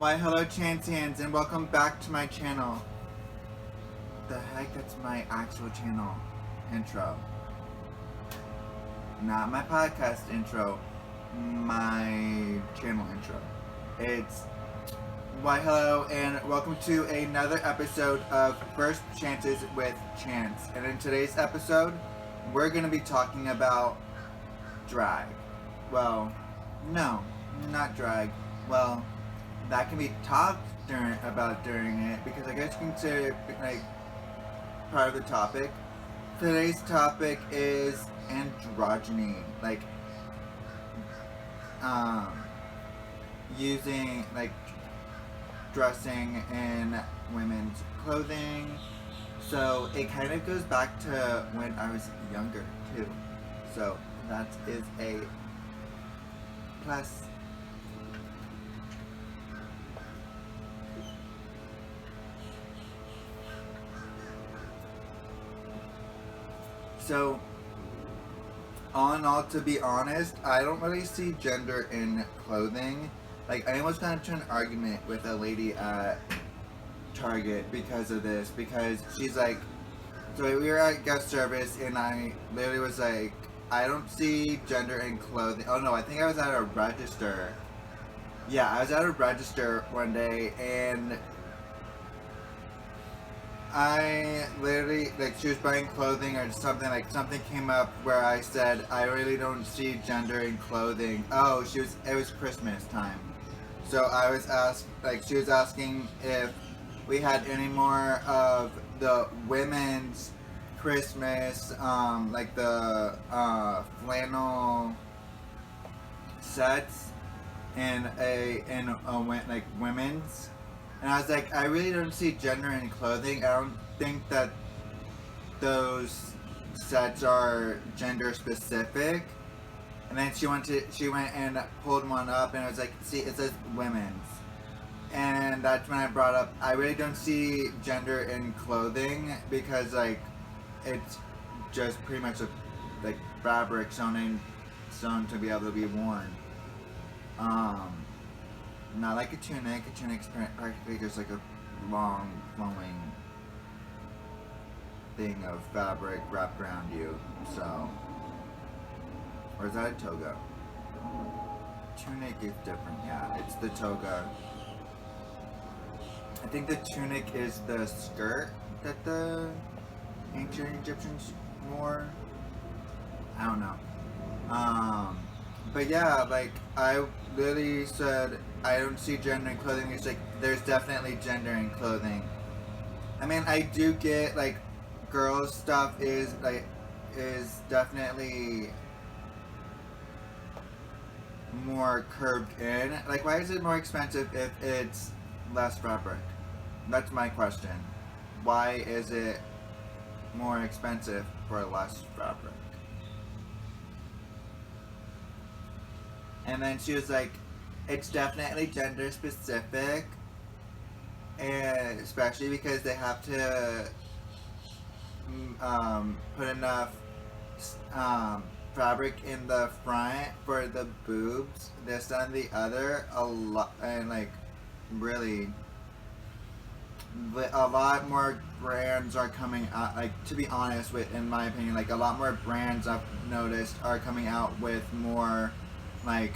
Why hello Chantians and welcome back to my channel. The heck, that's my actual channel intro. Not my podcast intro, my channel intro. It's why hello and welcome to another episode of First Chances with Chance. And in today's episode, we're going to be talking about drag. Well, no, not drag. Well, that can be talked about during it, because I guess you can say like part of the topic. Today's topic is androgyny, like using like dressing in women's clothing. So it kind of goes back to when I was younger too. So that is a plus. So, all in all, to be honest, I don't really see gender in clothing. Like, I almost got into an argument with a lady at Target because of this. Because she's like, so we were at guest service, and I literally was like, I don't see gender in clothing. Oh no, I think I was at a register. Yeah, I was at a register one day, and I literally, like, she was buying clothing or something, like, something came up where I said, I really don't see gender in clothing. Oh, it was Christmas time. So I was she was asking if we had any more of the women's Christmas, like the, flannel sets in like, women's. And I was like, I really don't see gender in clothing. I don't think that those sets are gender specific. And then she went and pulled one up, and I was like, see, it says women's. And that's when I brought up, I really don't see gender in clothing, because like, it's just pretty much a like fabric sewn to be able to be worn. Not like a tunic. A tunic's practically just like a long, flowing thing of fabric wrapped around you. So, or is that a toga? Tunic is different. Yeah, it's the toga. I think the tunic is the skirt that the ancient Egyptians wore. I don't know. But yeah, like, I literally said, I don't see gender in clothing. It's like, there's definitely gender in clothing. I mean, I do get, like, girls' stuff is definitely more curved in. Like, why is it more expensive if it's less fabric? That's my question. Why is it more expensive for less fabric? And then she was like, it's definitely gender specific, and especially because they have to put enough fabric in the front for the boobs, this and the other, a lot, and like, really, a lot more brands are coming out, like, to be honest, with, in my opinion, like, a lot more brands I've noticed are coming out with more, like,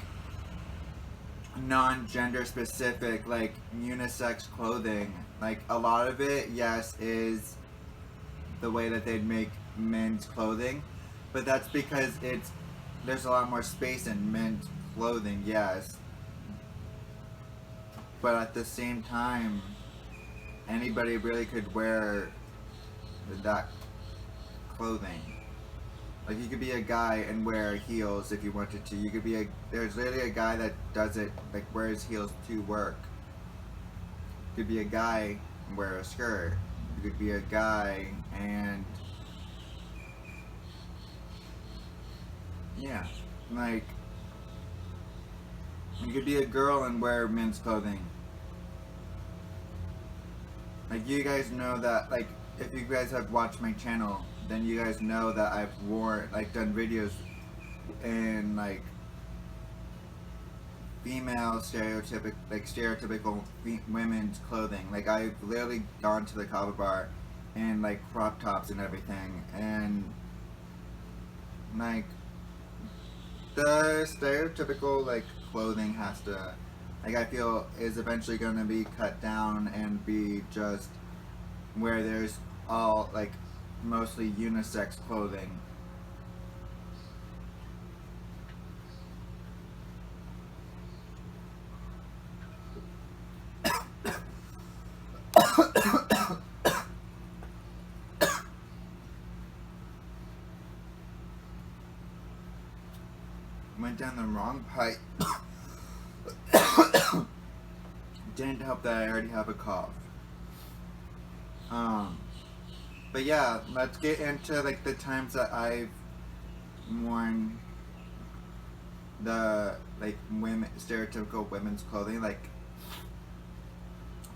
non-gender specific, like, unisex clothing. Like, a lot of it, yes, is the way that they'd make men's clothing, but that's because there's a lot more space in men's clothing, yes, but at the same time, anybody really could wear that clothing. Like, you could be a guy and wear heels if you wanted to. You could be there's literally a guy that does it, like, wears heels to work. You could be a guy and wear a skirt. You could be a guy and, yeah, like, you could be a girl and wear men's clothing. Like, you guys know that, like, if you guys have watched my channel, then you guys know that I've done videos in, like, female stereotypical women's clothing. Like I've literally gone to the cover bar and like crop tops and everything, and like the stereotypical like clothing has to, like, I feel is eventually going to be cut down and be just where there's all like mostly unisex clothing. Went down the wrong pipe. Didn't help that I already have a cough. But yeah, let's get into like the times that I've worn the like stereotypical women's clothing. Like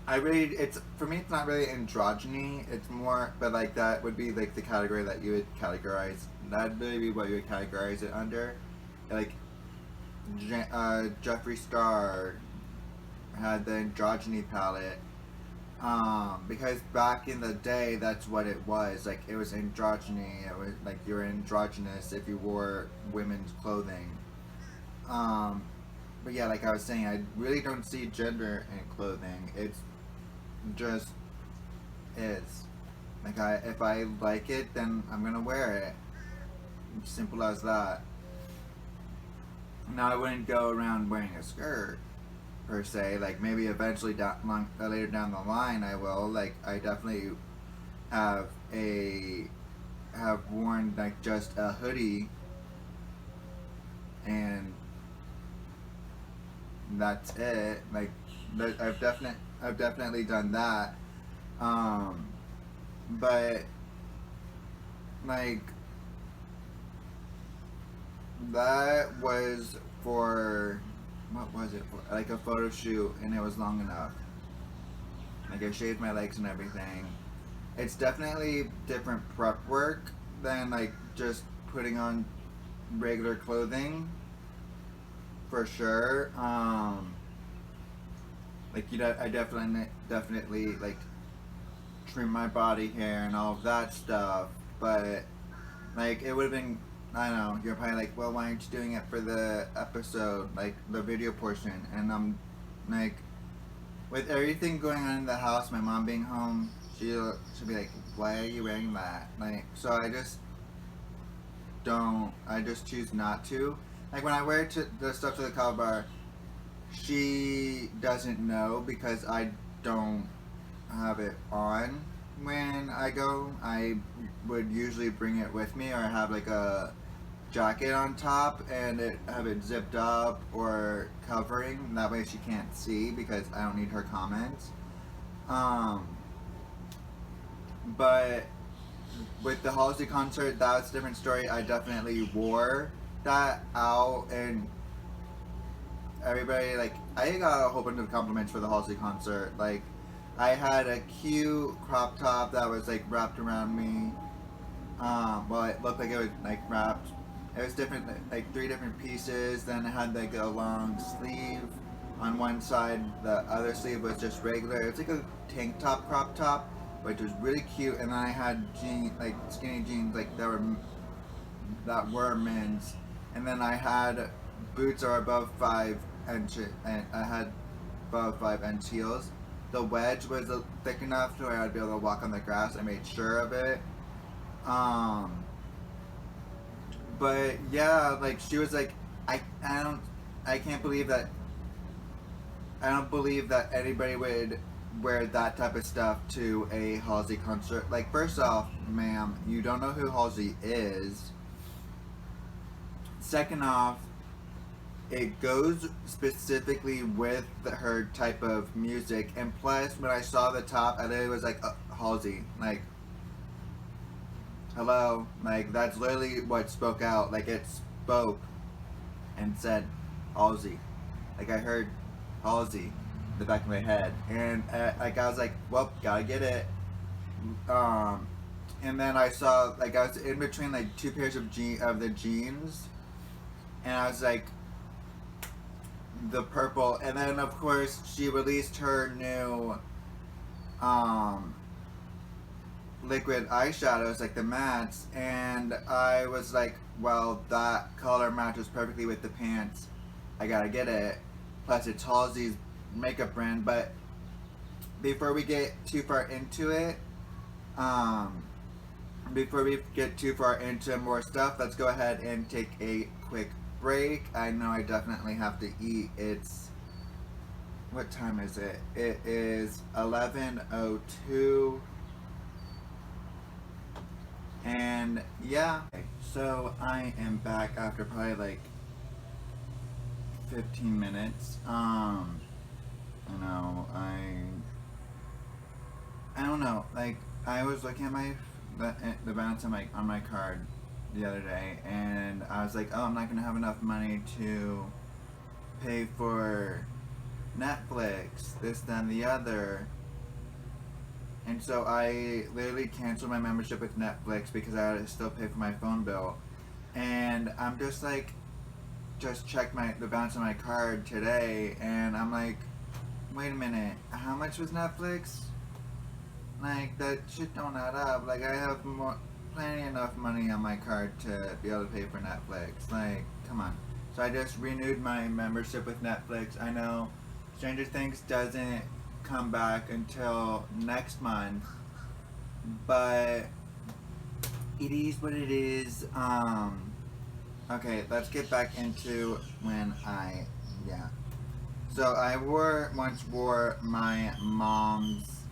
it's for me it's not really androgyny, it's more, but like that would be like the category that you would categorize, that'd really be what you would categorize it under. Like Jeffree Star had the androgyny palette, because back in the day that's what it was, like it was androgyny, it was like you're androgynous if you wore women's clothing. But yeah, like I was saying, I really don't see gender in clothing. It's just is. Like if I like it, then I'm gonna wear it. Simple as that. Now I wouldn't go around wearing a skirt per se. Like maybe eventually later down the line I will. Like I definitely have worn like just a hoodie, and that's it. Like I've definitely done that. But like that was for, what was it for? Like a photo shoot, and it was long enough. Like I shaved my legs and everything. It's definitely different prep work than like just putting on regular clothing, for sure. Like I definitely like trim my body hair and all of that stuff, but like it would have been, I don't know, you're probably like, well, why aren't you doing it for the episode, like the video portion? And I'm like, with everything going on in the house, my mom being home, she'll be like, why are you wearing that? Like, so I just choose not to. Like when I wear the stuff to the cover bar, she doesn't know because I don't have it on when I go. I would usually bring it with me, or have like a jacket on top and have it zipped up or covering. That way she can't see because I don't need her comments. But with the Halsey concert, that's a different story. I definitely wore that out, and everybody, like, I got a whole bunch of compliments for the Halsey concert. Like, I had a cute crop top that was like wrapped around me. Well, it looked like it was like wrapped. It was different, like 3 different pieces. Then it had like a long sleeve on one side. The other sleeve was just regular. It was like a tank top, crop top, which was really cute. And then I had like skinny jeans, like that were men's. And then I had boots are above 5 inches, and I had above 5 inch heels. The wedge was thick enough to where I'd be able to walk on the grass. I made sure of it. But yeah, like she was like, I can't believe that. I don't believe that anybody would wear that type of stuff to a Halsey concert. Like, first off, ma'am, you don't know who Halsey is. Second off, it goes specifically with her type of music. And plus, when I saw the top, I literally was like, Halsey. Like, hello. Like, that's literally what spoke out. Like, it spoke and said, Halsey. Like, I heard Halsey in the back of my head. And, like, I was like, well, gotta get it. And then I saw, like, I was in between, like, 2 pairs of the jeans. And I was like, the purple, and then of course she released her new um liquid eyeshadows, like the mattes, and I was like, well, that color matches perfectly with the pants. I gotta get it. Plus, it's Halsey's makeup brand. But before we get too far into it, um, before we get too far into more stuff, let's go ahead and take a quick break. I know I definitely have to eat. It's what time is it? It is 11:02. And yeah, so I am back after probably like 15 minutes. You know, I don't know. Like I was looking at the balance on my card the other day, and I was like, oh, I'm not gonna have enough money to pay for Netflix, this, that, and the other. And so I literally canceled my membership with Netflix because I had to still pay for my phone bill. And I'm just like, just checked the balance on my card today, and I'm like, wait a minute, how much was Netflix? Like, that shit don't add up. Like, I have plenty enough money on my card to be able to pay for Netflix. Like, come on. So I just renewed my membership with Netflix. I know Stranger Things doesn't come back until next month, but it is what it is. Okay, let's get back into yeah. So I once wore my mom's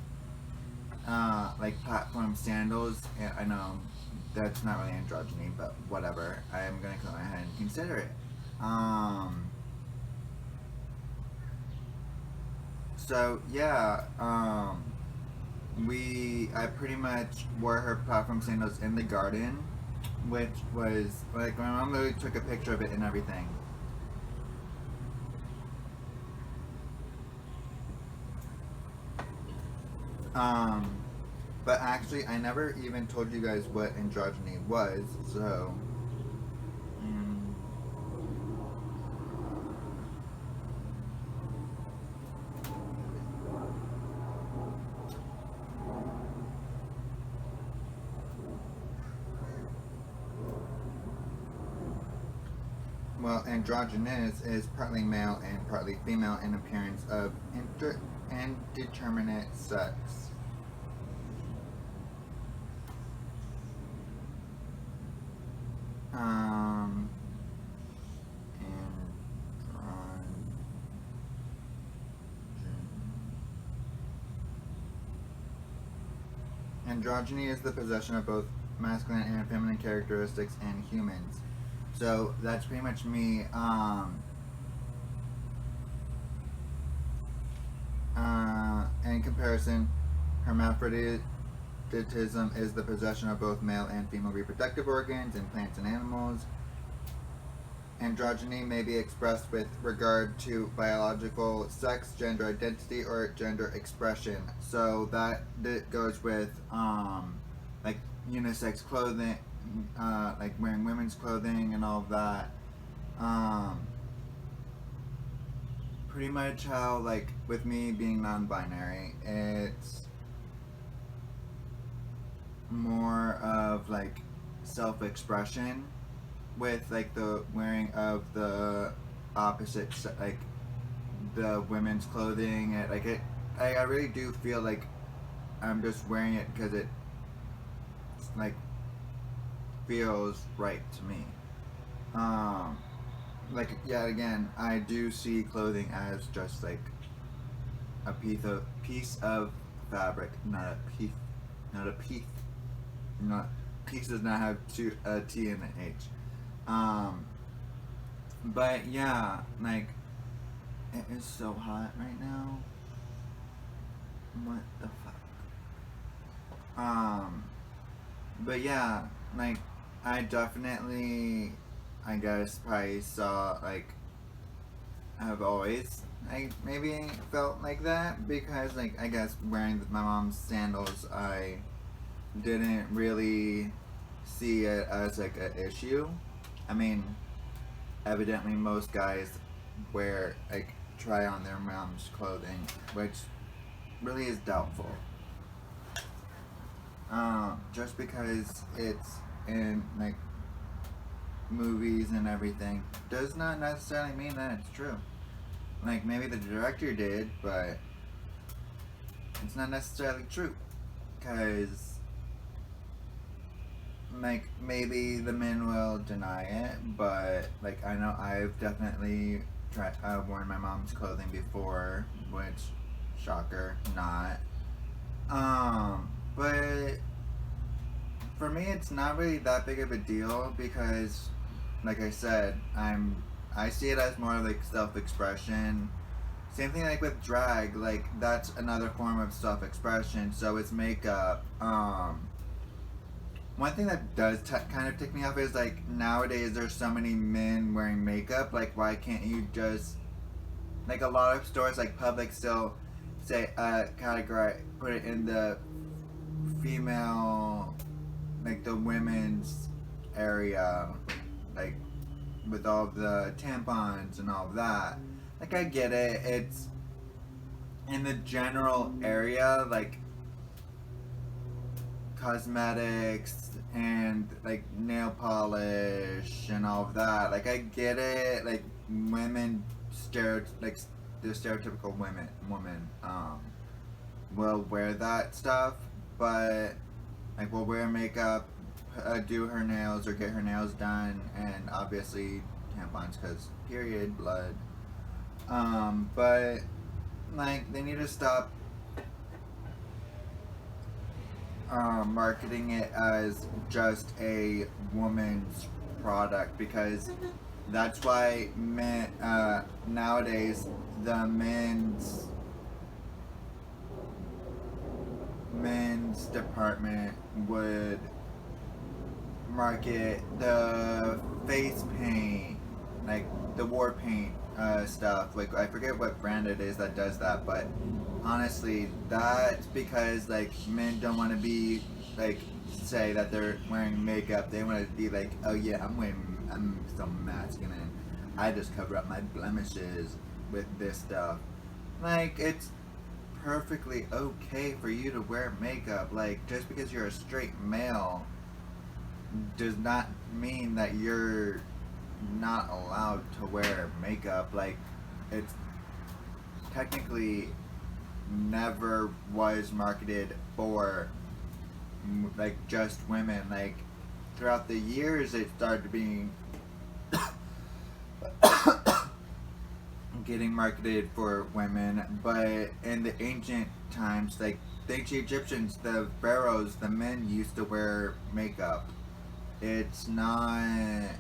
like platform sandals. Yeah, I know that's not really androgyny, but whatever. I am gonna go ahead and consider it. So yeah, I pretty much wore her platform sandals in the garden, which was like my mom literally took a picture of it and everything. Um, but actually, I never even told you guys what androgyny was, so. mm, Well, androgynous is partly male and partly female in appearance of indeterminate sex. Um, Androgyny is the possession of both masculine and feminine characteristics in humans. So that's pretty much me. In comparison, hermaphroditism is the possession of both male and female reproductive organs in plants and animals. Androgyny may be expressed with regard to biological sex, gender identity, or gender expression. So that goes with like unisex clothing, like wearing women's clothing and all of that. Um, Pretty much how, like, with me being non-binary, it's more of like self-expression with like the wearing of the opposite like the women's clothing. I really do feel like I'm just wearing it because it like feels right to me. um like, yeah, again, I do see clothing as just like a piece of fabric, not a piece. Not Peace does not have a T and an H. Um, but yeah, like it is so hot right now. What the fuck? But yeah, like I definitely, I guess, probably saw like I've always I maybe felt like that because like I guess wearing my mom's sandals, I didn't really see it as like an issue. I mean, evidently most guys wear, like, try on their mom's clothing, which really is doubtful. Just because it's in, like, movies and everything does not necessarily mean that it's true. Like, maybe the director did, but it's not necessarily true. Because, like, maybe the men will deny it, but, like, I know I've definitely worn my mom's clothing before, which, shocker, not. But for me, it's not really that big of a deal because, like I said, I see it as more like self-expression. Same thing like with drag, like that's another form of self-expression. So it's makeup. One thing that does kind of tick me off is like nowadays there's so many men wearing makeup. Like why can't you just like a lot of stores like Publix still say categorize put it in the female like the women's area, like with all the tampons and all of that. Like I get it, it's in the general area, like cosmetics and like nail polish and all of that. Like I get it, like women like the stereotypical woman will wear that stuff, but like will wear makeup, do her nails or get her nails done, and obviously tampons because period blood. But like they need to stop marketing it as just a woman's product because that's why men nowadays the men's department would market the face paint, like the war paint stuff. Like I forget what brand it is that does that, but honestly, that's because like men don't want to be like say that they're wearing makeup. They want to be like, oh yeah, I'm so masculine. I just cover up my blemishes with this stuff. Like it's perfectly okay for you to wear makeup. Like just because you're a straight male does not mean that you're not allowed to wear makeup. Like it's technically never was marketed for like just women. Like throughout the years it started being getting marketed for women, but in the ancient times, like the ancient Egyptians, the pharaohs, the men used to wear makeup. It's not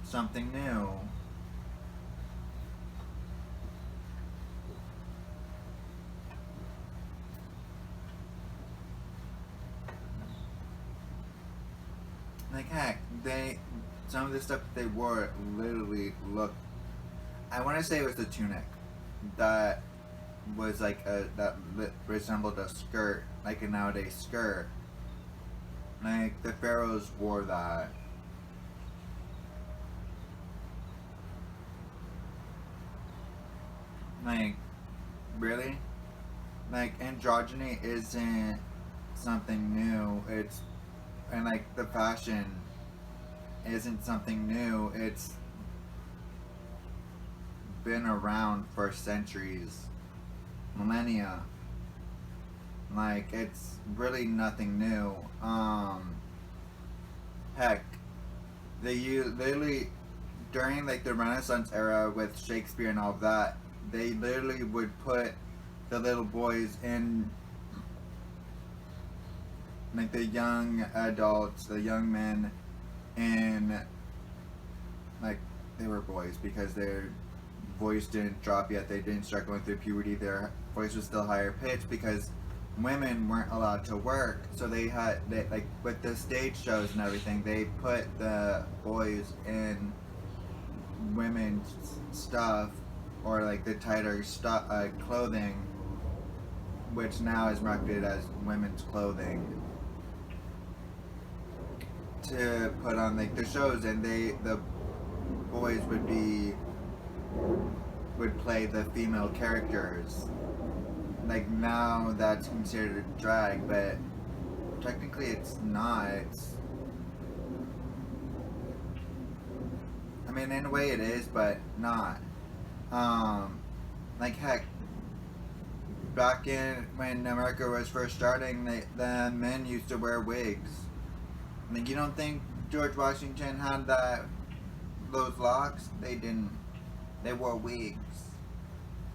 something new. Like heck, some of the stuff that they wore literally looked. I want to say it was the tunic that was like resembled a skirt, like a nowadays skirt. Like the pharaohs wore that. Like really? Like androgyny isn't something new. It's and like the fashion isn't something new. It's been around for centuries, millennia. Like it's really nothing new. Heck, literally during like the Renaissance era with Shakespeare and all of that, they literally would put the little boys in like the young adults, the young men, in like they were boys because their voice didn't drop yet. They didn't start going through puberty. Their voice was still higher pitched because women weren't allowed to work. So they like with the stage shows and everything, they put the boys in women's stuff or like the tighter clothing, which now is marketed as women's clothing, to put on like the shows, and the boys would be would play the female characters. Like now that's considered a drag, but technically it's not. I mean, in a way it is, but not. Um, like heck, back in when America was first starting, the men used to wear wigs. Like you don't think George Washington had those locks? They didn't. They wore wigs.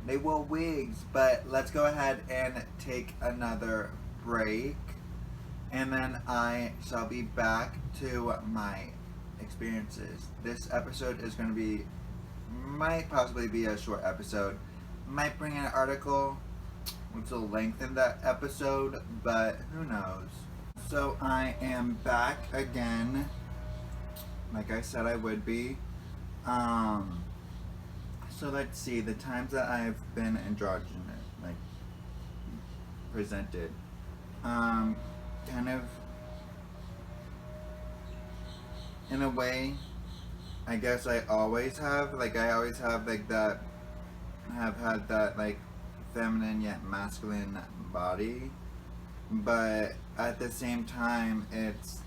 They wore wigs. But let's go ahead and take another break, and then I shall be back to my experiences. This episode is going to be, might possibly be a short episode. Might bring an article, which will lengthen that episode, but who knows. So I am back again, like I said I would be. So let's see, the times that I've been androgynous, like, presented. Kind of, in a way, I guess I always have, like, that, have had that, like, feminine yet masculine body, but at the same time, it's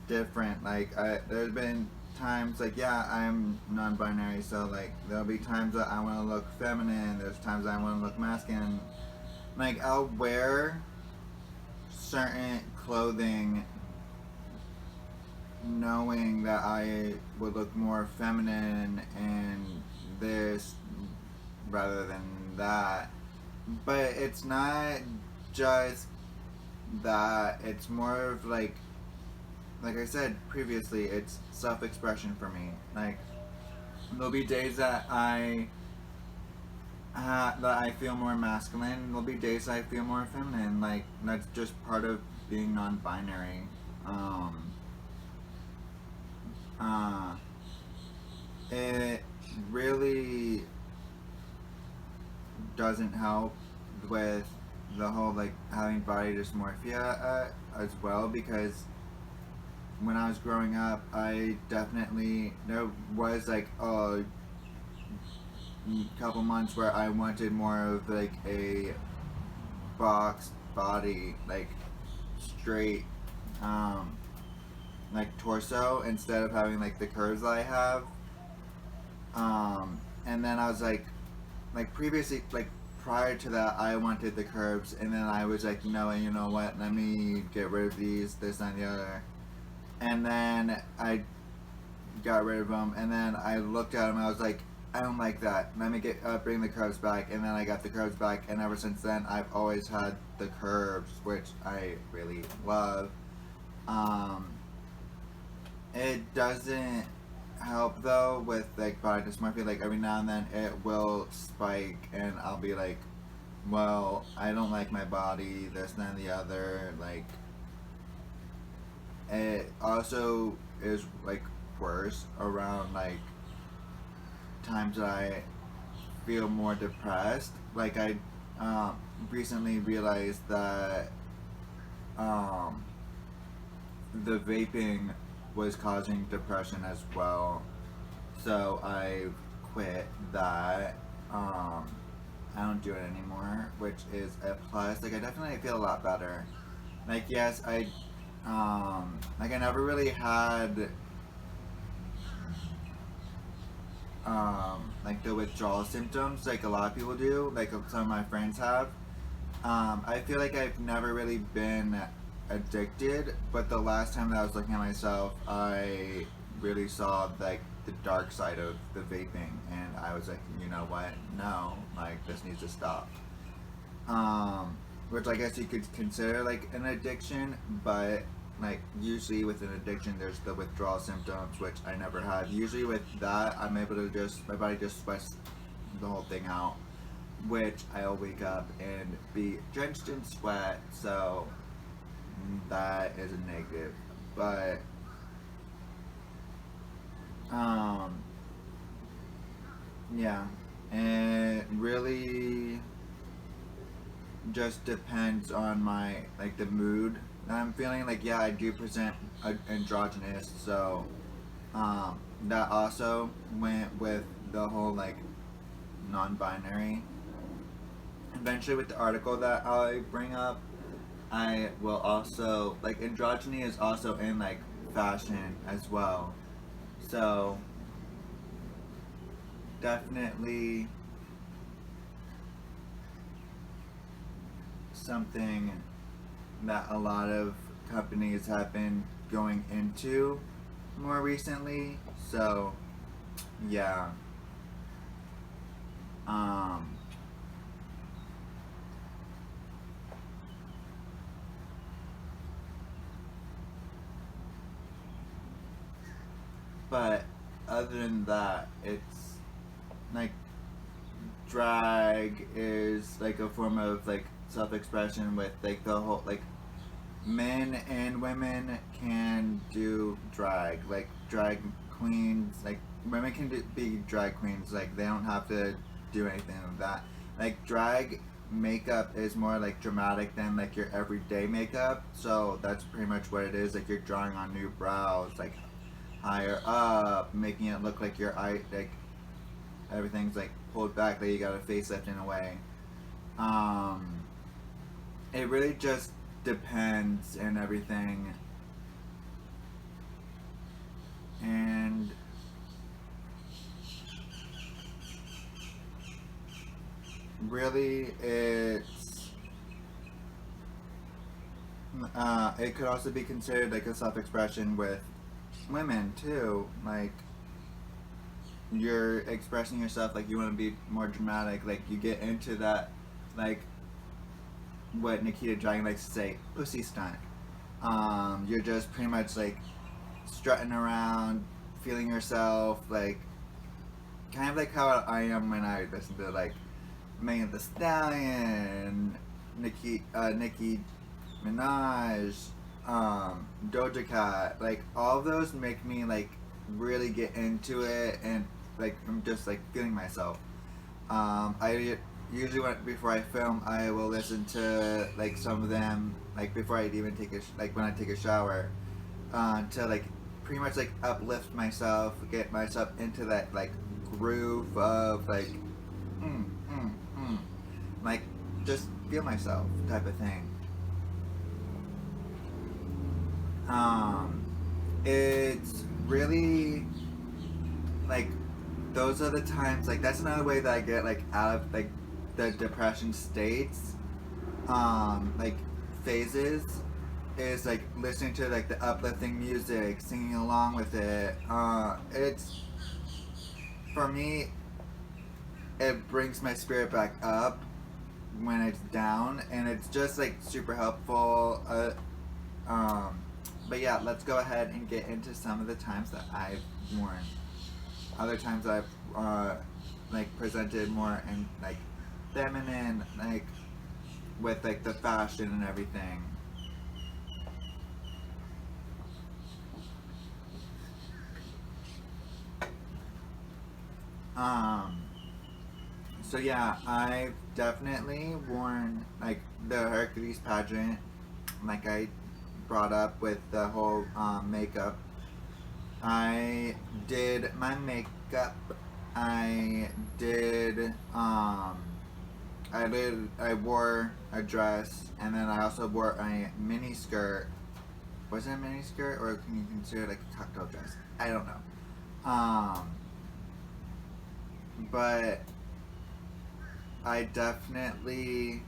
different. Like, there's been times, like, yeah, I'm non-binary, so, like, there'll be times that I want to look feminine, there's times that I want to look masculine. Like, I'll wear certain clothing knowing that I would look more feminine in this rather than that. But it's not just that, it's more of like I said previously, it's self-expression for me. Like, there'll be days that I feel more masculine, there'll be days I feel more feminine. Like, that's just part of being non-binary. It really doesn't help with the whole, like, having body dysmorphia as well, because when I was growing up, I definitely, there was like a couple months where I wanted more of like a boxed body, like straight, like torso, instead of having like the curves that I have. And then I was like previously, like prior to that, I wanted the curves, and then I was like, you know what, let me get rid of these, this and the other. And then I got rid of them, and then I looked at them and I was like, I don't like that, let me bring the curves back. And then I got the curves back, and ever since then I've always had the curves, which I really love. It doesn't help though with like body dysmorphia. Like every now and then it will spike, and I'll be like, well, I don't like my body, this and the other. Like, it also is like worse around like times I feel more depressed. Like, I recently realized that the vaping was causing depression as well, so I quit that. I don't do it anymore, which is a plus. Like, I definitely feel a lot better. Like, yes, I never really had like the withdrawal symptoms like a lot of people do, like some of my friends have. I feel like I've never really been addicted, but the last time that I was looking at myself, I really saw like the dark side of the vaping, and I was like, you know what, no, like this needs to stop. Which I guess you could consider like an addiction, but like usually with an addiction there's the withdrawal symptoms, which I never had. Usually with that, I'm able to just, my body just sweats the whole thing out, which I'll wake up and be drenched in sweat, so that is a negative. But yeah, it really just depends on my, like, the mood that I'm feeling. Like, yeah, I do present androgynous, so that also went with the whole like non-binary. Eventually, with the article that I bring up, I will also like androgyny is also in like fashion as well. So definitely something that a lot of companies have been going into more recently. So yeah. Um but other than that, it's like drag is like a form of like self-expression with like the whole like men and women can do drag, like drag queens, like women can be drag queens, like they don't have to do anything with that. Like drag makeup is more like dramatic than like your everyday makeup, so that's pretty much what it is. Like you're drawing on new brows, like higher up, making it look like your eye, like everything's like pulled back, like you got a facelift in a way. Um, it really just depends and everything. And really, it could also be considered like a self-expression with women too. Like you're expressing yourself, like you want to be more dramatic. Like you get into that, like what Nikita Dragon likes to say, pussy stunt. You're just pretty much like strutting around, feeling yourself, like kind of like how I am when I listen to like Megan Thee Stallion, Nicki Minaj, Doja Cat. Like all of those make me like really get into it, and like I'm just like feeling myself. I usually before I film, I will listen to like some of them like before I even take like when I take a shower, to like pretty much like uplift myself, get myself into that like groove of like mm, mm, mm, like just feel myself type of thing. Um, it's really like those are the times like that's another way that I get like out of like the depression states, like phases, is like listening to like the uplifting music, singing along with it. It's for me, it brings my spirit back up when it's down, and it's just like super helpful. Um, but yeah, let's go ahead and get into some of the times that I've worn. Other times I've like presented more in like feminine, like with like the fashion and everything. Um, so yeah, I've definitely worn like the Hercules pageant, like I brought up with the whole makeup. I did my makeup. I did I wore a dress, and then I also wore a mini skirt. Was it a mini skirt, or can you consider it like a cocktail dress? I don't know. But I definitely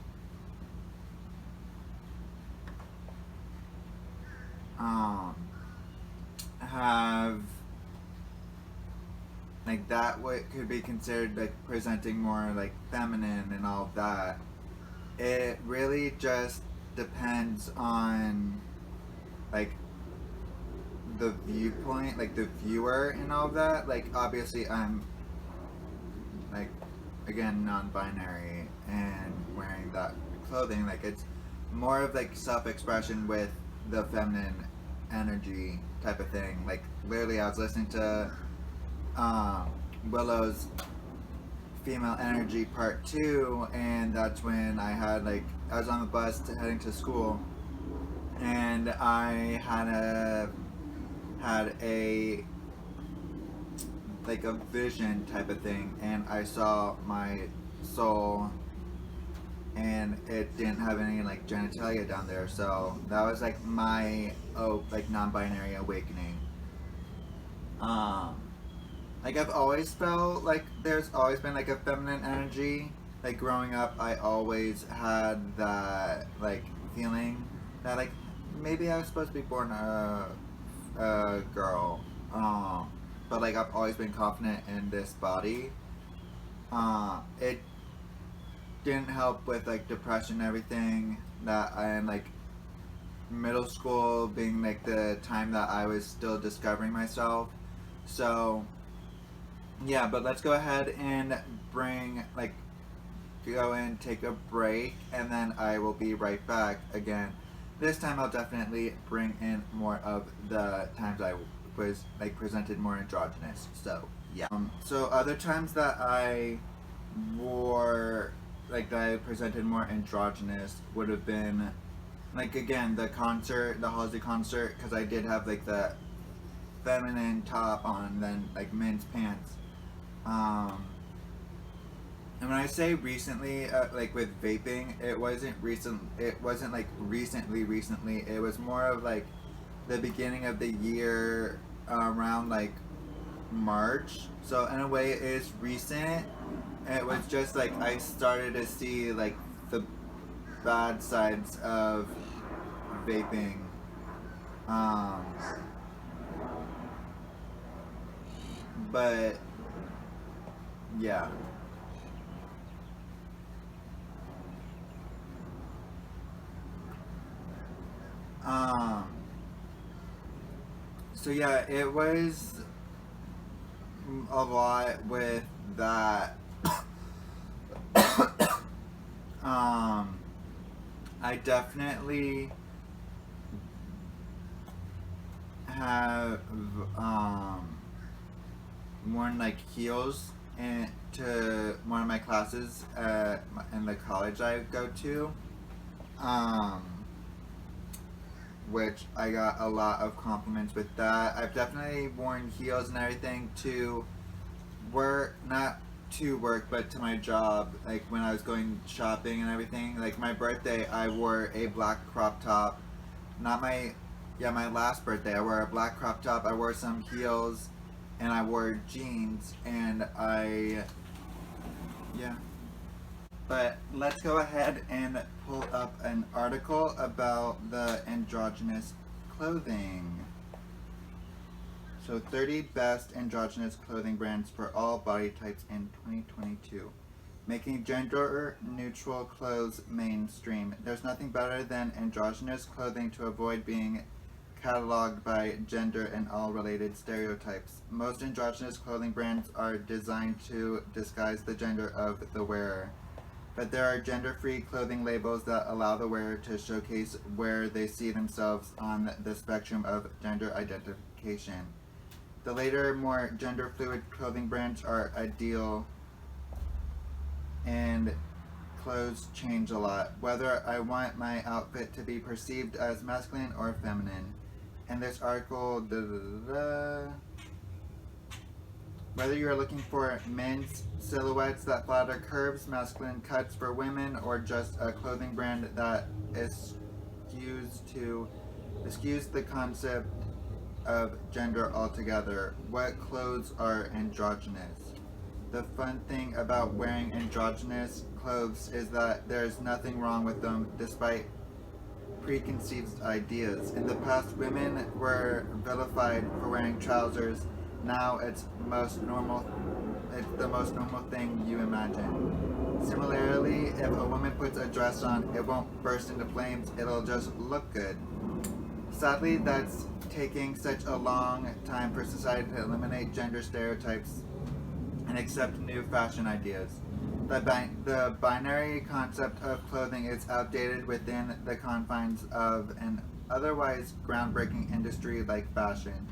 um have like that what could be considered like presenting more like feminine and all of that. It really just depends on like the viewpoint, like the viewer and all of that. Like obviously I'm like again non-binary and wearing that clothing, like it's more of like self-expression with the feminine energy type of thing. Like literally I was listening to um, Willow's female energy part 2, and that's when I was on the bus heading to school, and I had a like a vision type of thing, and I saw my soul, and it didn't have any like genitalia down there. So that was like my like non-binary awakening. Um, like I've always felt like there's always been like a feminine energy. Like growing up, I always had that like feeling that like maybe I was supposed to be born a girl. But like I've always been confident in this body. It didn't help with like depression and everything that I am like middle school being like the time that I was still discovering myself. So yeah, but let's go ahead and bring like go and take a break, and then I will be right back again. This time I'll definitely bring in more of the times I was like presented more androgynous. So yeah. So other times that I wore like that I presented more androgynous would have been like again the concert, the Halsey concert, because I did have like the feminine top on, then like men's pants. And when I say recently, like with vaping, it wasn't recent. It wasn't like recently. Recently, it was more of like the beginning of the year, around like March. So in a way, it is recent. It was just like I started to see like the bad sides of vaping. Um, but yeah. Um, so yeah, it was a lot with that. um, I definitely have um, worn like heels into one of my classes in the college I go to. Um, which I got a lot of compliments with that. I've definitely worn heels and everything to work, not to work, but to my job. Like when I was going shopping and everything. Like my birthday, I wore a black crop top. Not my, yeah, my last birthday, I wore a black crop top. I wore some heels, and I wore jeans, and yeah. But let's go ahead and pull up an article about the androgynous clothing. So 30 best androgynous clothing brands for all body types in 2022. Making gender neutral clothes mainstream. There's nothing better than androgynous clothing to avoid being cataloged by gender and all related stereotypes. Most androgynous clothing brands are designed to disguise the gender of the wearer. But there are gender-free clothing labels that allow the wearer to showcase where they see themselves on the spectrum of gender identification. The later, more gender-fluid clothing brands are ideal, and clothes change a lot, whether I want my outfit to be perceived as masculine or feminine. In this article, whether you're looking for men's silhouettes that flatter curves, masculine cuts for women, or just a clothing brand that eschews the concept of gender altogether, what clothes are androgynous? The fun thing about wearing androgynous clothes is that there's nothing wrong with them despite preconceived ideas. In the past, women were vilified for wearing trousers. Now it's the most normal thing you imagine. Similarly, if a woman puts a dress on, it won't burst into flames, it'll just look good. Sadly, that's taking such a long time for society to eliminate gender stereotypes and accept new fashion ideas. The binary concept of clothing is outdated within the confines of an otherwise groundbreaking industry like fashion.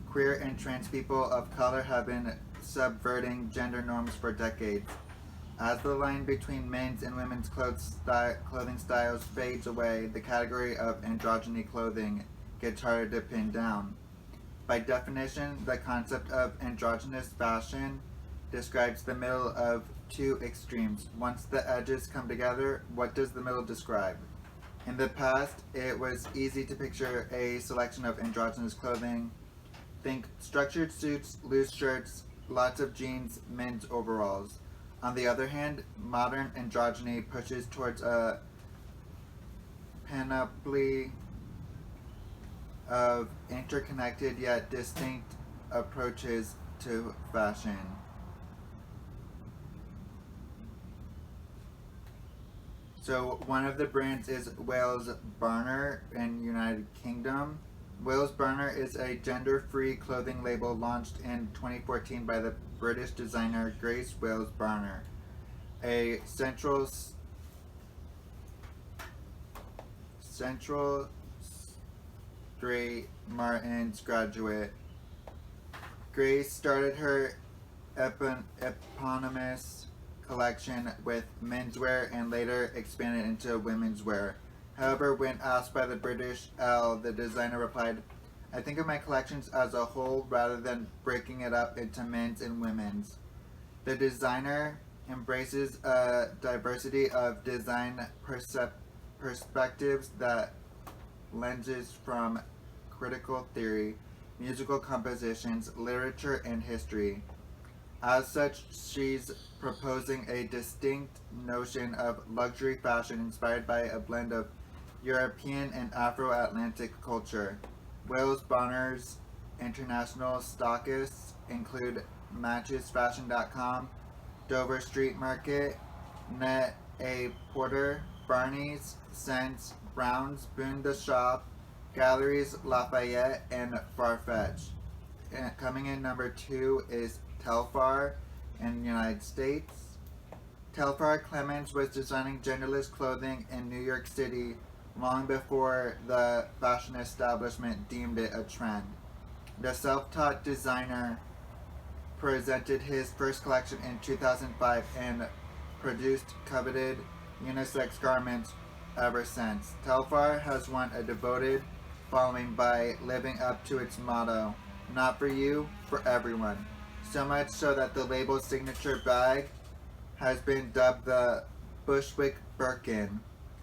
Queer and trans people of color have been subverting gender norms for decades. As the line between men's and women's clothing styles fades away, the category of androgyny clothing gets harder to pin down. By definition, the concept of androgynous fashion describes the middle of two extremes. Once the edges come together, what does the middle describe? In the past, it was easy to picture a selection of androgynous clothing. Think structured suits, loose shirts, lots of jeans, men's overalls. On the other hand, modern androgyny pushes towards a panoply of interconnected yet distinct approaches to fashion. So one of the brands is Wales Barner in United Kingdom. Wales Barner is a gender-free clothing label launched in 2014 by the British designer Grace Wales Barner, a Central St. Martin's graduate. Grace started her eponymous collection with menswear and later expanded into women's wear. However, when asked by the British Elle, the designer replied, "I think of my collections as a whole rather than breaking it up into men's and women's." The designer embraces a diversity of design perspectives that lenses from critical theory, musical compositions, literature, and history. As such, she's proposing a distinct notion of luxury fashion inspired by a blend of European and Afro-Atlantic culture. Wales Bonner's international stockists include MatchesFashion.com, Dover Street Market, Net A Porter, Barney's, Sense, Brown's, Boon the Shop, Galleries Lafayette, and Farfetch. And coming in number 2 is Telfar in the United States. Telfar Clemens was designing genderless clothing in New York City long before the fashion establishment deemed it a trend. The self-taught designer presented his first collection in 2005 and produced coveted unisex garments ever since. Telfar has won a devoted following by living up to its motto, "Not for you, for everyone." So much so that the label's signature bag has been dubbed the Bushwick Birkin.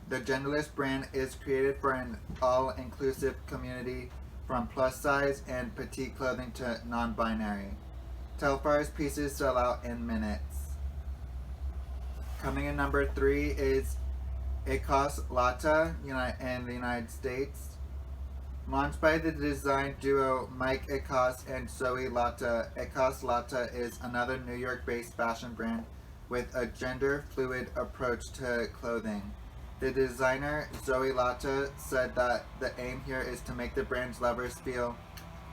The genderless brand is created for an all-inclusive community from plus-size and petite clothing to non-binary. Telfar's pieces sell out in minutes. Coming in number 3 is Ecos Lata in the United States. Launched by the design duo Mike Ecos and Zoe Lata, Ecos Lata is another New York-based fashion brand with a gender-fluid approach to clothing. The designer, Zoe Lata, said that the aim here is to make the brand's lovers feel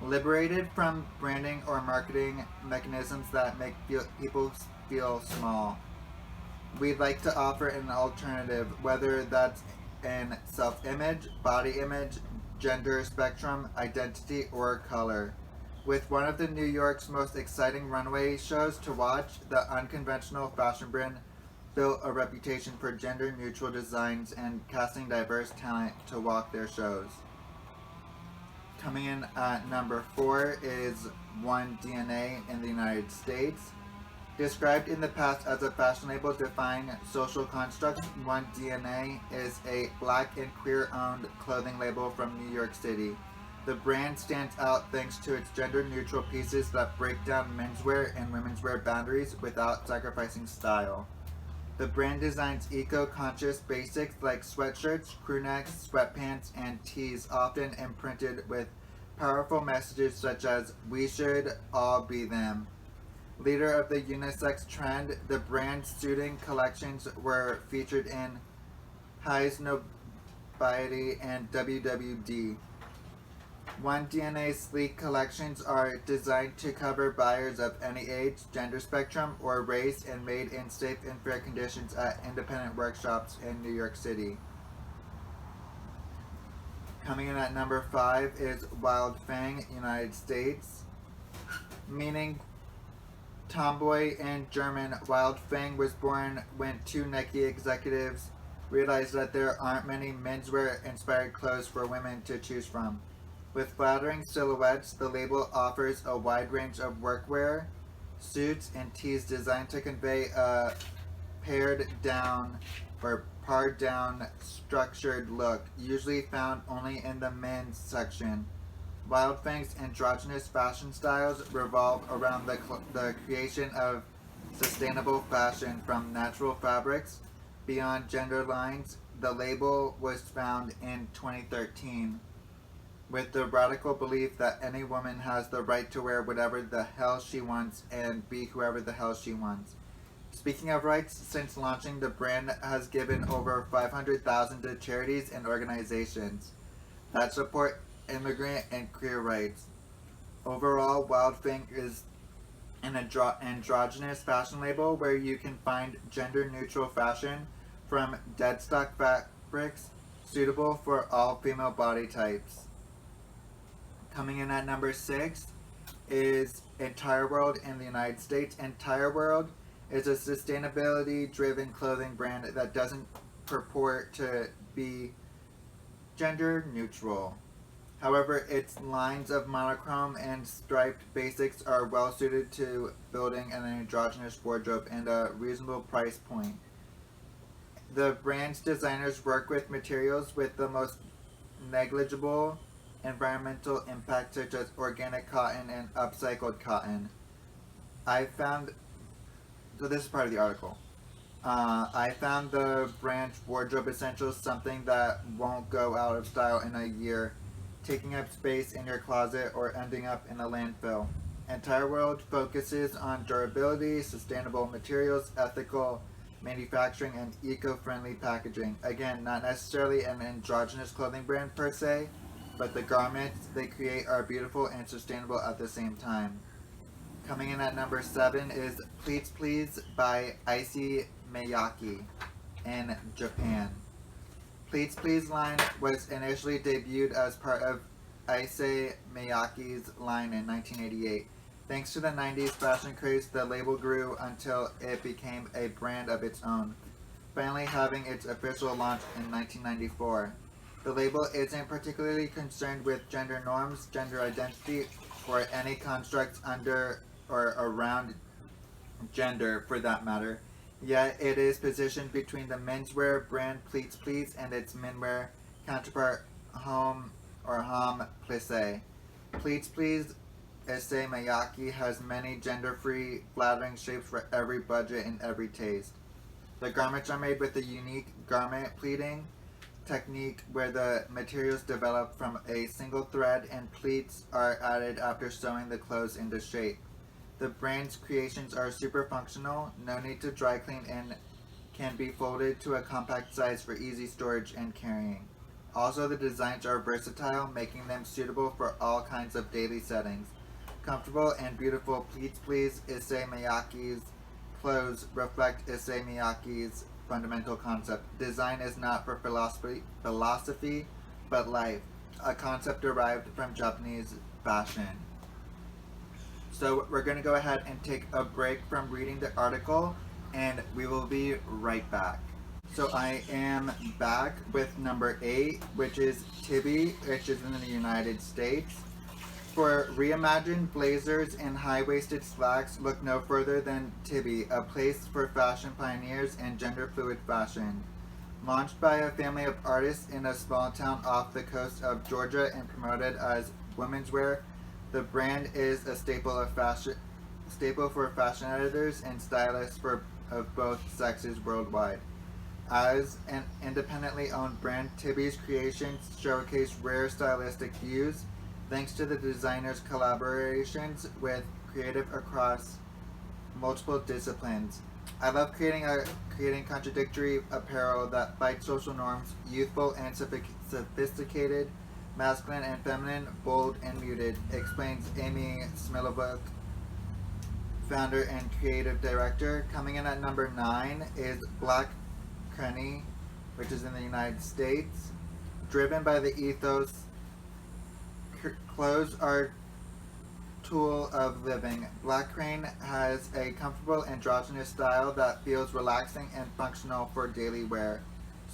liberated from branding or marketing mechanisms that make people feel small. We'd like to offer an alternative, whether that's in self-image, body image, gender spectrum, identity, or color. With one of the New York's most exciting runway shows to watch, the unconventional fashion brand built a reputation for gender-neutral designs and casting diverse talent to walk their shows. Coming in at number 4 is One DNA in the United States. Described in the past as a fashion label defying social constructs, One DNA is a black and queer-owned clothing label from New York City. The brand stands out thanks to its gender-neutral pieces that break down menswear and womenswear boundaries without sacrificing style. The brand designs eco-conscious basics like sweatshirts, crewnecks, sweatpants, and tees, often imprinted with powerful messages such as "We should all be them." Leader of the unisex trend, the brand's suiting collections were featured in High's Nobiety and WWD. One DNA's sleek collections are designed to cover buyers of any age, gender spectrum, or race and made in safe and fair conditions at independent workshops in New York City. Coming in at number 5 is Wild Fang, United States. Meaning tomboy in German, Wild Fang was born when 2 Nike executives realized that there aren't many menswear-inspired clothes for women to choose from. With flattering silhouettes, the label offers a wide range of workwear, suits, and tees designed to convey a pared down or pared down structured look, usually found only in the men's section. Wildfang's androgynous fashion styles revolve around the creation of sustainable fashion from natural fabrics beyond gender lines. The label was found in 2013 with the radical belief that any woman has the right to wear whatever the hell she wants and be whoever the hell she wants. Speaking of rights, since launching, the brand has given over 500,000 to charities and organizations that support immigrant and queer rights. Overall, Wildfang is an androgynous fashion label where you can find gender neutral fashion from dead stock fabrics suitable for all female body types. Coming in at number 6 is Entire World in the United States. Entire World is a sustainability driven clothing brand that doesn't purport to be gender neutral. However, its lines of monochrome and striped basics are well suited to building an androgynous wardrobe and a reasonable price point. The brand's designers work with materials with the most negligible environmental impact, such as organic cotton and upcycled cotton. I found, so this is part of the article. I found the brand's wardrobe essentials something that won't go out of style in a year, taking up space in your closet or ending up in a landfill. Entire World focuses on durability, sustainable materials, ethical manufacturing, and eco-friendly packaging. Again, not necessarily an androgynous clothing brand per se, but the garments they create are beautiful and sustainable at the same time. Coming in at number 7 is Pleats Please by Issey Miyake in Japan. Pleats Please line was initially debuted as part of Issey Miyake's line in 1988. Thanks to the 90s fashion craze, the label grew until it became a brand of its own, finally having its official launch in 1994. The label isn't particularly concerned with gender norms, gender identity, or any constructs under or around gender for that matter, yet it is positioned between the menswear brand Pleats Please and its menwear counterpart Homme Plissé. Pleats Please Issey Miyake has many gender-free, flattering shapes for every budget and every taste. The garments are made with a unique garment pleating technique where the materials develop from a single thread and pleats are added after sewing the clothes into shape. The brand's creations are super functional, no need to dry clean, and can be folded to a compact size for easy storage and carrying. Also, the designs are versatile, making them suitable for all kinds of daily settings. Comfortable and beautiful Pleats Please Issey Miyake's clothes reflect Issey Miyake's fundamental concept. Design is not for philosophy, but life. A concept derived from Japanese fashion. So we're going to go ahead and take a break from reading the article, and we will be right back. So I am back with number 8, which is Tibby, which is in the United States. For reimagined blazers and high-waisted slacks, look no further than Tibby, a place for fashion pioneers and gender-fluid fashion. Launched by a family of artists in a small town off the coast of Georgia and promoted as women's wear, the brand is a staple for fashion editors and stylists of both sexes worldwide. As an independently owned brand, Tibby's creations showcase rare stylistic views, thanks to the designer's collaborations with creative across multiple disciplines. I love creating contradictory apparel that fights social norms, youthful and sophisticated, masculine and feminine, bold and muted, explains Amy Smilovic, founder and creative director. Coming in at number 9 is Black Crane, which is in the United States. Driven by the ethos, clothes are tool of living. Black Crane has a comfortable androgynous style that feels relaxing and functional for daily wear.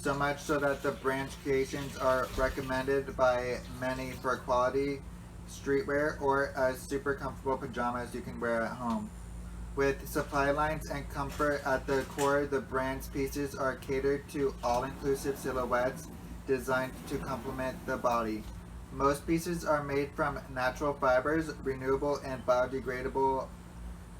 So much so that the brand's creations are recommended by many for quality streetwear or as super comfortable pajamas you can wear at home. With supply lines and comfort at the core, the brand's pieces are catered to all-inclusive silhouettes designed to complement the body. Most pieces are made from natural fibers, renewable and biodegradable,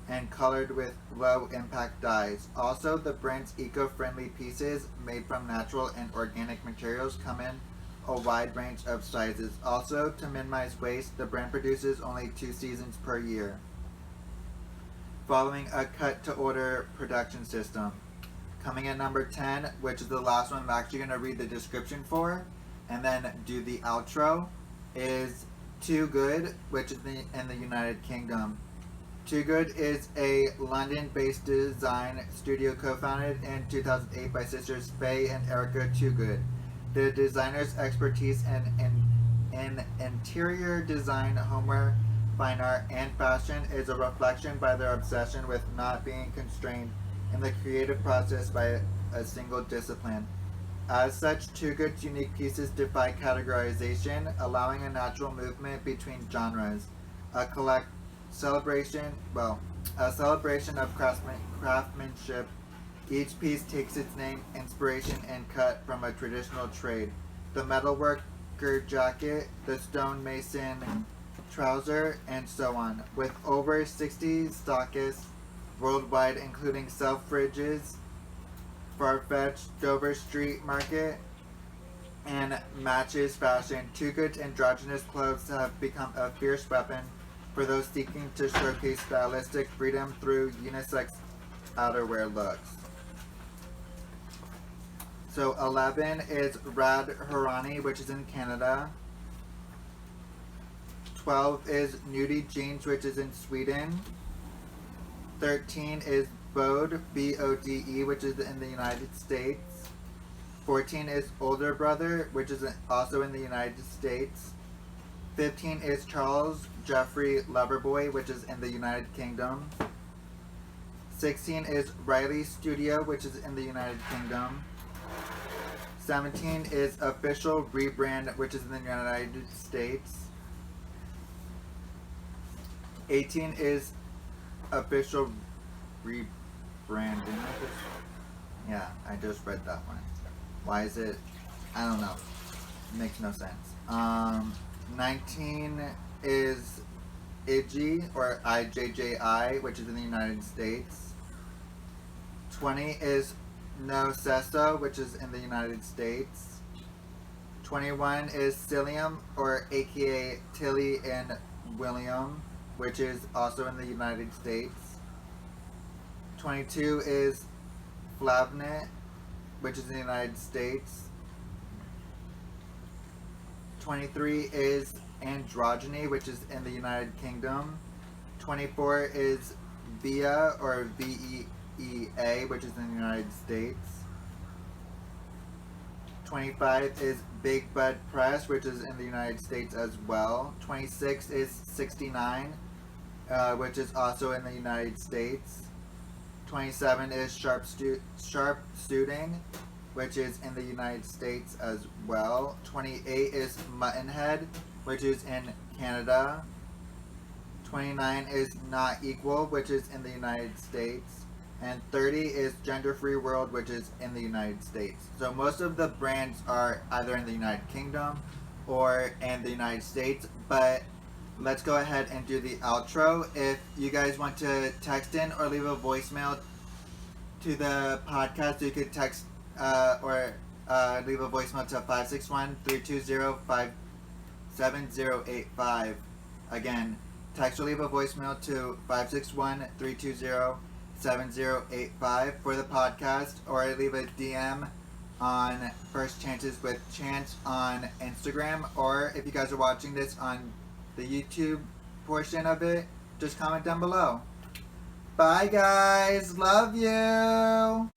and colored with low-impact dyes. Also, the brand's eco-friendly pieces made from natural and organic materials come in a wide range of sizes. Also, to minimize waste, the brand produces only 2 seasons per year, following a cut-to-order production system. Coming in number 10, which is the last one I'm actually going to read the description for, and then do the outro, is Too Good, which is in the United Kingdom. Too Good is a London-based design studio co-founded in 2008 by sisters Faye and Erica Too Good. The designer's expertise in interior design, homeware, fine art, and fashion is a reflection by their obsession with not being constrained in the creative process by a single discipline. As such, Too Good's unique pieces defy categorization, allowing a natural movement between genres. A celebration of craftsmanship. Each piece takes its name, inspiration, and cut from a traditional trade. The metalworker jacket, the stonemason trouser, and so on. With over 60 stockists worldwide, including Selfridges, Farfetch, Dover Street Market, and Matches Fashion, Too Good's androgynous clothes have become a fierce weapon for those seeking to showcase stylistic freedom through unisex outerwear looks. So 11 is Rad Harani, which is in Canada. 12 is Nudie Jeans, which is in Sweden. 13 is Bode, B-O-D-E, which is in the United States. 14 is Older Brother, which is also in the United States. 15 is Charles Jeffrey Loverboy, which is in the United Kingdom. 16 is Riley Studio, which is in the United Kingdom. 17 is Official Rebrand, which is in the United States. 18 is Official Rebranding. Yeah, I just read that one. Why is it? I don't know. It makes no sense. 19 is IJI, or IJJI, which is in the United States. 20 is No Sesso, which is in the United States. 21 is Cilium, or aka Tilly and William, which is also in the United States. 22 is Flavnet, which is in the United States. 23 is Androgyny, which is in the United Kingdom. 24 is Via, or VEEA, which is in the United States. 25 is Big Bud Press, which is in the United States as well. 26 is 69, which is also in the United States. 27 is Sharp Suiting, which is in the United States as well. 28 is Muttonhead, which is in Canada. 29 is Not Equal, which is in the United States. And 30 is Gender Free World, which is in the United States. So most of the brands are either in the United Kingdom or in the United States, but let's go ahead and do the outro. If you guys want to text in or leave a voicemail to the podcast, you could text or leave a voicemail to 561-320-57085. Again, text or leave a voicemail to 561-320-7085 for the podcast, or leave a DM on First Chances with Chance on Instagram, or if you guys are watching this on the YouTube portion of it, just comment down below. Bye guys, love you!